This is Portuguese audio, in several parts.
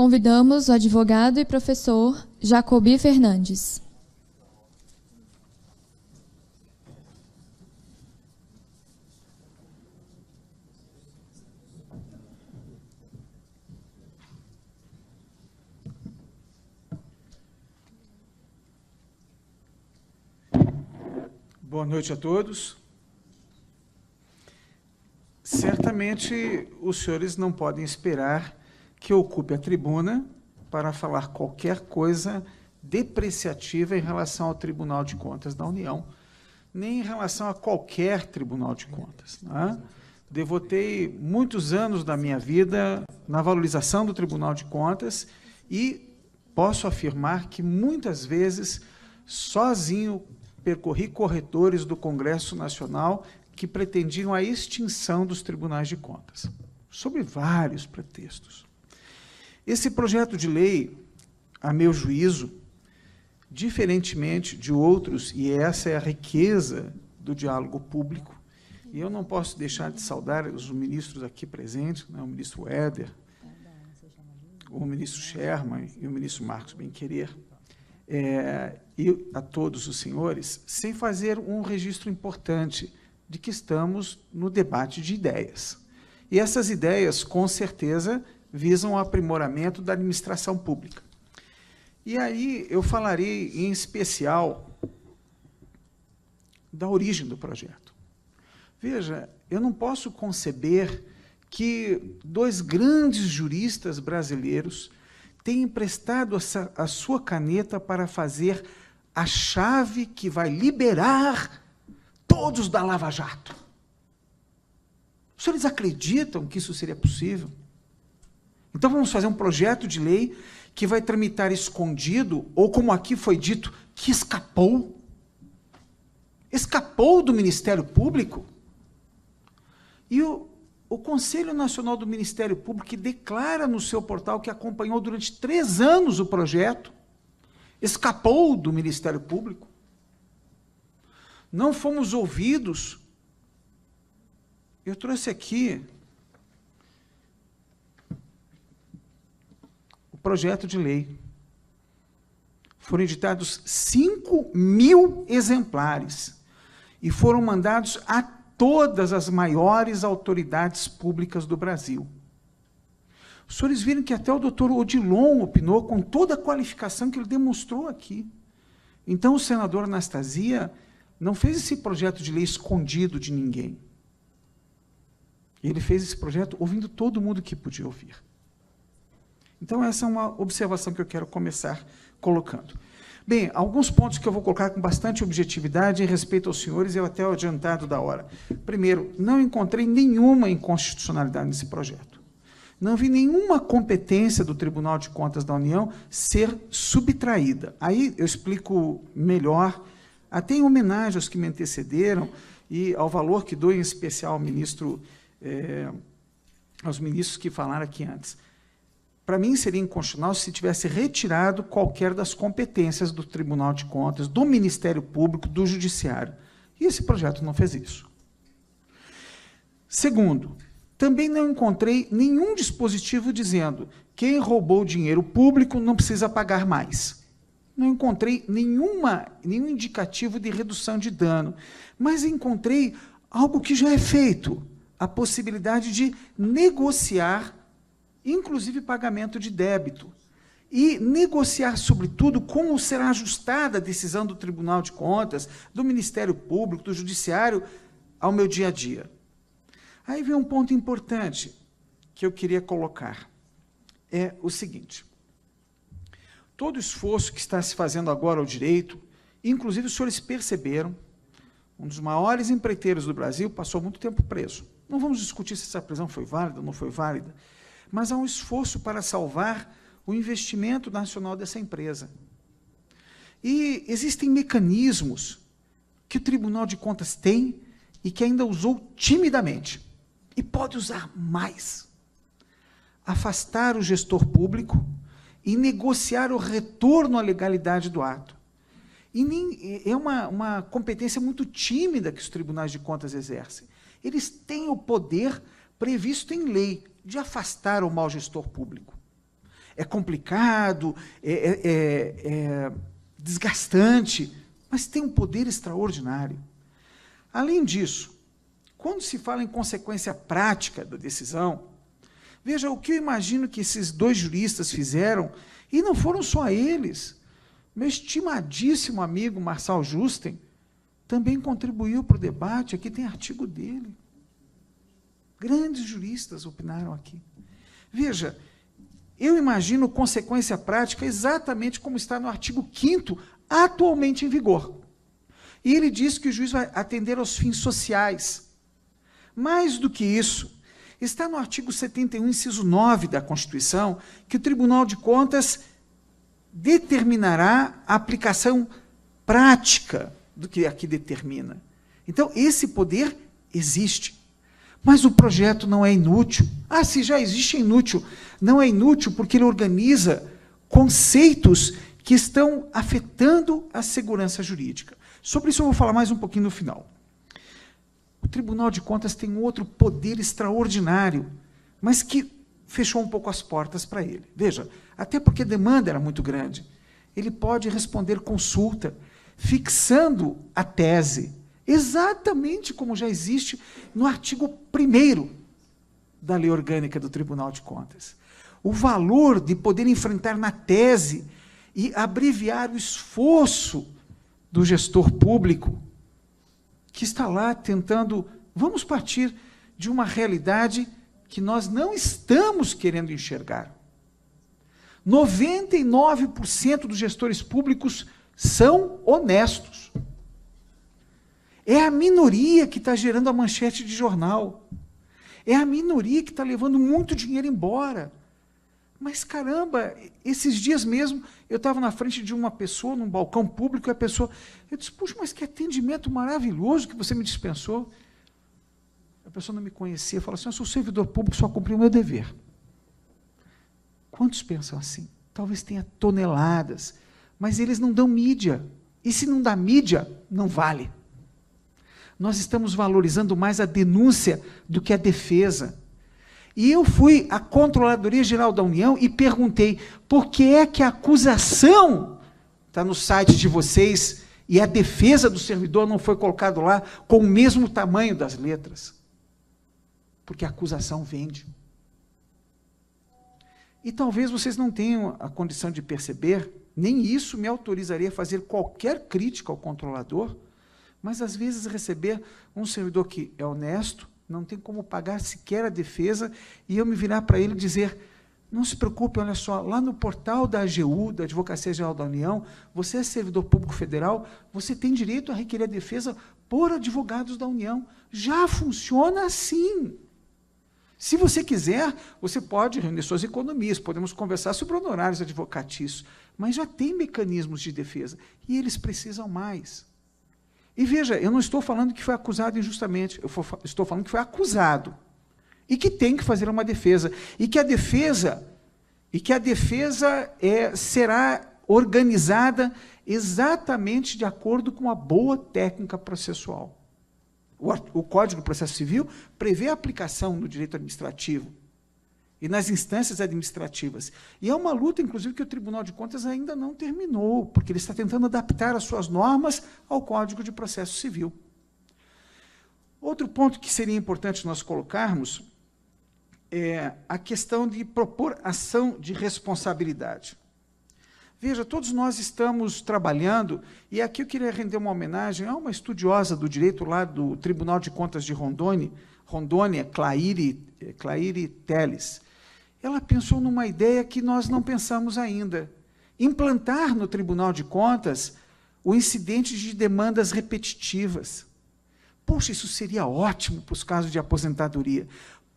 Convidamos o advogado e professor Jacobi Fernandes. Boa noite a todos. Certamente, os senhores não podem esperar que eu ocupe a tribuna para falar qualquer coisa depreciativa em relação ao Tribunal de Contas da União, nem em relação a qualquer Tribunal de Contas. Né? Devotei muitos anos da minha vida na valorização do Tribunal de Contas e posso afirmar que, muitas vezes, sozinho, percorri corredores do Congresso Nacional que pretendiam a extinção dos tribunais de contas, sob vários pretextos. Esse projeto de lei, a meu juízo, diferentemente de outros, e essa é a riqueza do diálogo público, e eu não posso deixar de saudar os ministros aqui presentes, né, o ministro Éder, o ministro Sherman e o ministro Marcos Benquerer, e a todos os senhores, sem fazer um registro importante de que estamos no debate de ideias. E essas ideias, com certeza, visam o aprimoramento da administração pública. E aí eu falarei, em especial, da origem do projeto. Veja, eu não posso conceber que dois grandes juristas brasileiros tenham emprestado a sua caneta para fazer a chave que vai liberar todos da Lava Jato. Os senhores acreditam que isso seria possível? Então vamos fazer um projeto de lei que vai tramitar escondido, ou como aqui foi dito, que escapou. Escapou do Ministério Público. E o Conselho Nacional do Ministério Público, que declara no seu portal que acompanhou durante 3 anos o projeto, escapou do Ministério Público. Não fomos ouvidos. Eu trouxe aqui o projeto de lei. Foram editados 5.000 exemplares e foram mandados a todas as maiores autoridades públicas do Brasil. Os senhores viram que até o doutor Odilon opinou com toda a qualificação que ele demonstrou aqui. Então, o senador Anastasia não fez esse projeto de lei escondido de ninguém. Ele fez esse projeto ouvindo todo mundo que podia ouvir. Então, essa é uma observação que eu quero começar colocando. Bem, alguns pontos que eu vou colocar com bastante objetividade em respeito aos senhores, eu até o adiantado da hora. Primeiro, não encontrei nenhuma inconstitucionalidade nesse projeto. Não vi nenhuma competência do Tribunal de Contas da União ser subtraída. Aí eu explico melhor, até em homenagem aos que me antecederam e ao valor que dou em especial ao aos ministros que falaram aqui antes. Para mim, seria inconstitucional se tivesse retirado qualquer das competências do Tribunal de Contas, do Ministério Público, do Judiciário. E esse projeto não fez isso. Segundo, também não encontrei nenhum dispositivo dizendo que quem roubou dinheiro público não precisa pagar mais. Não encontrei nenhum indicativo de redução de dano, mas encontrei algo que já é feito, a possibilidade de negociar inclusive pagamento de débito, e negociar, sobretudo, como será ajustada a decisão do Tribunal de Contas, do Ministério Público, do Judiciário, ao meu dia a dia. Aí vem um ponto importante que eu queria colocar. É o seguinte: todo o esforço que está se fazendo agora ao direito, inclusive os senhores perceberam, um dos maiores empreiteiros do Brasil passou muito tempo preso. Não vamos discutir se essa prisão foi válida ou não foi válida, mas há um esforço para salvar o investimento nacional dessa empresa. E existem mecanismos que o Tribunal de Contas tem e que ainda usou timidamente, e pode usar mais. Afastar o gestor público e negociar o retorno à legalidade do ato. E é uma competência muito tímida que os tribunais de contas exercem. Eles têm o poder previsto em lei de afastar o mau gestor público. é complicado, é desgastante, mas tem um poder extraordinário. Além disso, quando se fala em consequência prática da decisão, veja, o que eu imagino que esses dois juristas fizeram, e não foram só eles, meu estimadíssimo amigo Marçal Justen também contribuiu para o debate, aqui tem artigo dele. Grandes juristas opinaram aqui. Veja, eu imagino consequência prática exatamente como está no artigo 5º, atualmente em vigor. E ele diz que o juiz vai atender aos fins sociais. Mais do que isso, está no artigo 71, inciso 9 da Constituição, que o Tribunal de Contas determinará a aplicação prática do que aqui determina. Então, esse poder existe. Mas o projeto não é inútil. Ah, se já existe, é inútil. Não é inútil porque ele organiza conceitos que estão afetando a segurança jurídica. Sobre isso eu vou falar mais um pouquinho no final. O Tribunal de Contas tem um outro poder extraordinário, mas que fechou um pouco as portas para ele. Veja, até porque a demanda era muito grande. Ele pode responder consulta, fixando a tese, exatamente como já existe no artigo 1º da Lei Orgânica do Tribunal de Contas. O valor de poder enfrentar na tese e abreviar o esforço do gestor público, que está lá tentando, vamos partir de uma realidade que nós não estamos querendo enxergar. 99% dos gestores públicos são honestos. É a minoria que está gerando a manchete de jornal. É a minoria que está levando muito dinheiro embora. Mas, caramba, esses dias mesmo, eu estava na frente de uma pessoa, num balcão público, e a pessoa... Eu disse, puxa, mas que atendimento maravilhoso que você me dispensou. A pessoa não me conhecia, falou assim, eu sou servidor público, só cumpri o meu dever. Quantos pensam assim? Talvez tenha toneladas, mas eles não dão mídia. E se não dá mídia, não vale. Nós estamos valorizando mais a denúncia do que a defesa. E eu fui à Controladoria Geral da União e perguntei por que é que a acusação está no site de vocês e a defesa do servidor não foi colocado lá com o mesmo tamanho das letras. Porque a acusação vende. E talvez vocês não tenham a condição de perceber, nem isso me autorizaria a fazer qualquer crítica ao controlador, mas às vezes receber um servidor que é honesto, não tem como pagar sequer a defesa, e eu me virar para ele e dizer, não se preocupe, olha só, lá no portal da AGU, da Advocacia Geral da União, você é servidor público federal, você tem direito a requerer a defesa por advogados da União. Já funciona assim. Se você quiser, você pode reunir suas economias, podemos conversar sobre honorários advocatícios, mas já tem mecanismos de defesa, e eles precisam mais. E veja, eu não estou falando que foi acusado injustamente, eu estou falando que foi acusado, e que tem que fazer uma defesa, e que a defesa será organizada exatamente de acordo com a boa técnica processual. O Código de Processo Civil prevê a aplicação no direito administrativo e nas instâncias administrativas. E é uma luta, inclusive, que o Tribunal de Contas ainda não terminou, porque ele está tentando adaptar as suas normas ao Código de Processo Civil. Outro ponto que seria importante nós colocarmos é a questão de propor ação de responsabilidade. Veja, todos nós estamos trabalhando, e aqui eu queria render uma homenagem a uma estudiosa do direito lá do Tribunal de Contas de Rondônia, Claire Teles. Ela pensou numa ideia que nós não pensamos ainda. Implantar no Tribunal de Contas o incidente de demandas repetitivas. Poxa, isso seria ótimo para os casos de aposentadoria.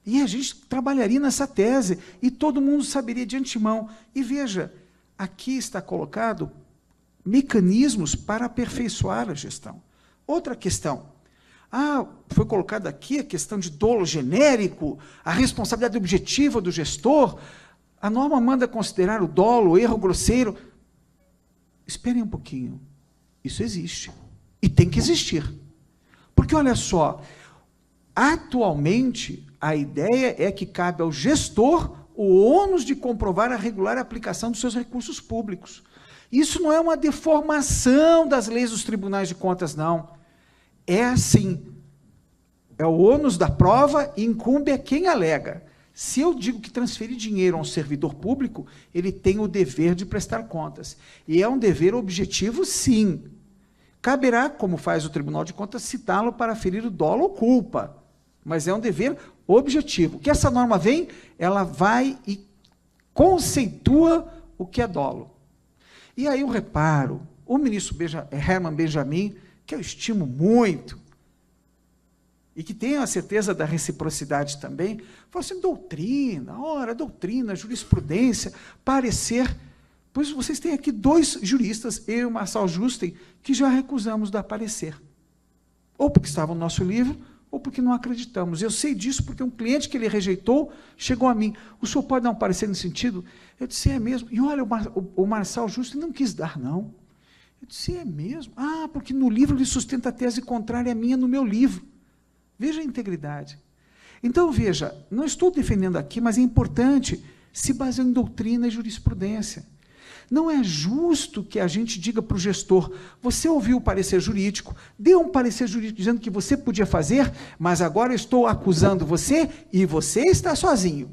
E a gente trabalharia nessa tese, e todo mundo saberia de antemão. E veja, aqui está colocado mecanismos para aperfeiçoar a gestão. Outra questão. Foi colocada aqui a questão de dolo genérico, a responsabilidade objetiva do gestor. A norma manda considerar o dolo, o erro grosseiro. Esperem um pouquinho. Isso existe. E tem que existir. Porque, olha só, atualmente, a ideia é que cabe ao gestor o ônus de comprovar a regular aplicação dos seus recursos públicos. Isso não é uma deformação das leis dos tribunais de contas, não. É assim. É o ônus da prova e incumbe a quem alega. Se eu digo que transferir dinheiro a um servidor público, ele tem o dever de prestar contas. E é um dever objetivo, sim. Caberá, como faz o Tribunal de Contas, citá-lo para ferir o dolo ou culpa. Mas é um dever objetivo. Que essa norma vem, ela vai e conceitua o que é dolo. E aí eu reparo, o ministro Herman Benjamin, que eu estimo muito, e que tenho a certeza da reciprocidade também, falou assim, doutrina, jurisprudência, parecer. Pois vocês têm aqui 2 juristas, eu e o Marçal Justen, que já recusamos dar parecer. Ou porque estava no nosso livro, ou porque não acreditamos. Eu sei disso porque um cliente que ele rejeitou chegou a mim. O senhor pode dar um parecer nesse sentido? Eu disse, é mesmo. E olha, o Marçal Justen não quis dar, não. Eu disse, é mesmo. Ah, porque no livro ele sustenta a tese contrária à minha no meu livro. Veja a integridade. Então, veja, não estou defendendo aqui, mas é importante, se basear em doutrina e jurisprudência. Não é justo que a gente diga para o gestor, você ouviu o parecer jurídico, deu um parecer jurídico dizendo que você podia fazer, mas agora estou acusando você e você está sozinho.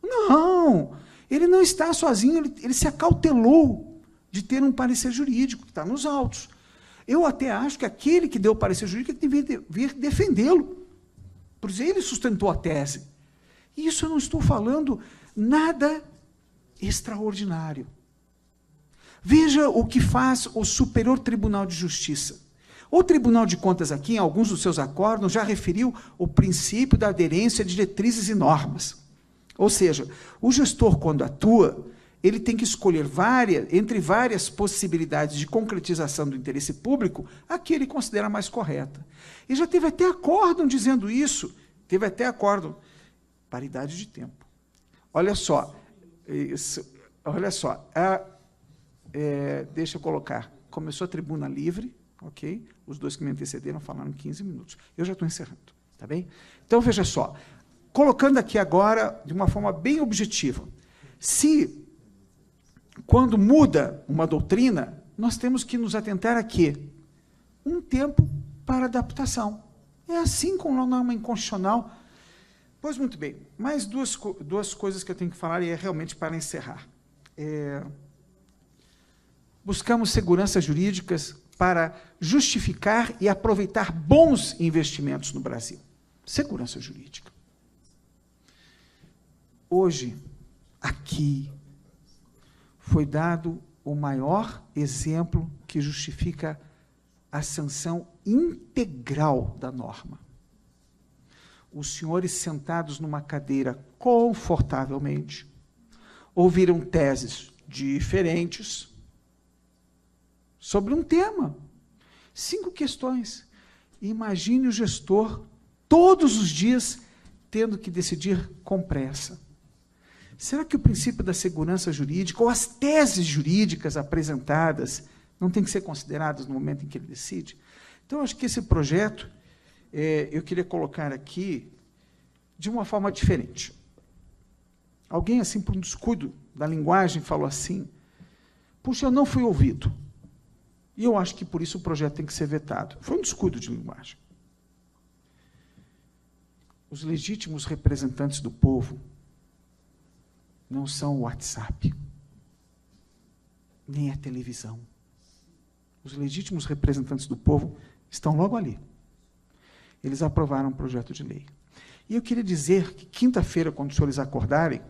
Não, ele não está sozinho, ele se acautelou de ter um parecer jurídico, que está nos autos. Eu até acho que aquele que deu o parecer jurídico deveria vir defendê-lo. Por isso, ele sustentou a tese. E isso eu não estou falando nada extraordinário. Veja o que faz o Superior Tribunal de Justiça. O Tribunal de Contas aqui, em alguns dos seus acórdãos, já referiu o princípio da aderência a diretrizes e normas. Ou seja, o gestor, quando atua, ele tem que escolher entre várias possibilidades de concretização do interesse público, a que ele considera mais correta. E já teve até acórdão dizendo isso, paridade de tempo. Olha só, deixa eu colocar, começou a tribuna livre, ok? Os 2 que me antecederam falaram 15 minutos. Eu já estou encerrando, tá bem? Então, veja só, colocando aqui agora, de uma forma bem objetiva, quando muda uma doutrina, nós temos que nos atentar a quê? Um tempo para adaptação. É assim com a norma inconstitucional. Pois muito bem, mais duas coisas que eu tenho que falar, e é realmente para encerrar. Buscamos seguranças jurídicas para justificar e aproveitar bons investimentos no Brasil. Segurança jurídica. Hoje, aqui, foi dado o maior exemplo que justifica a sanção integral da norma. Os senhores sentados numa cadeira confortavelmente, ouviram teses diferentes sobre um tema. 5 questões. Imagine o gestor, todos os dias, tendo que decidir com pressa. Será que o princípio da segurança jurídica, ou as teses jurídicas apresentadas, não tem que ser consideradas no momento em que ele decide? Então, acho que esse projeto, eu queria colocar aqui de uma forma diferente. Alguém, assim, por um descuido da linguagem, falou assim, puxa, eu não fui ouvido. E eu acho que, por isso, o projeto tem que ser vetado. Foi um descuido de linguagem. Os legítimos representantes do povo não são o WhatsApp, nem a televisão. Os legítimos representantes do povo estão logo ali. Eles aprovaram um projeto de lei. E eu queria dizer que, quinta-feira, quando os senhores acordarem,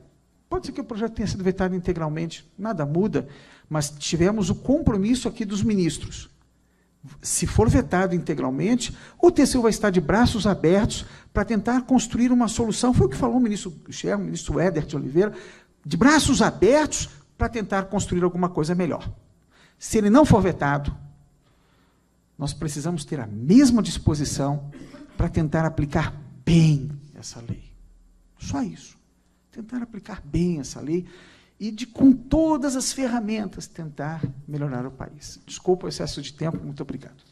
pode ser que o projeto tenha sido vetado integralmente, nada muda, mas tivemos o compromisso aqui dos ministros. Se for vetado integralmente, o TCU vai estar de braços abertos para tentar construir uma solução. Foi o que falou o ministro Sherman, o ministro Éder de Oliveira, de braços abertos para tentar construir alguma coisa melhor. Se ele não for vetado, nós precisamos ter a mesma disposição para tentar aplicar bem essa lei. Só isso. Tentar aplicar bem essa lei e, com todas as ferramentas, tentar melhorar o país. Desculpa o excesso de tempo, muito obrigado.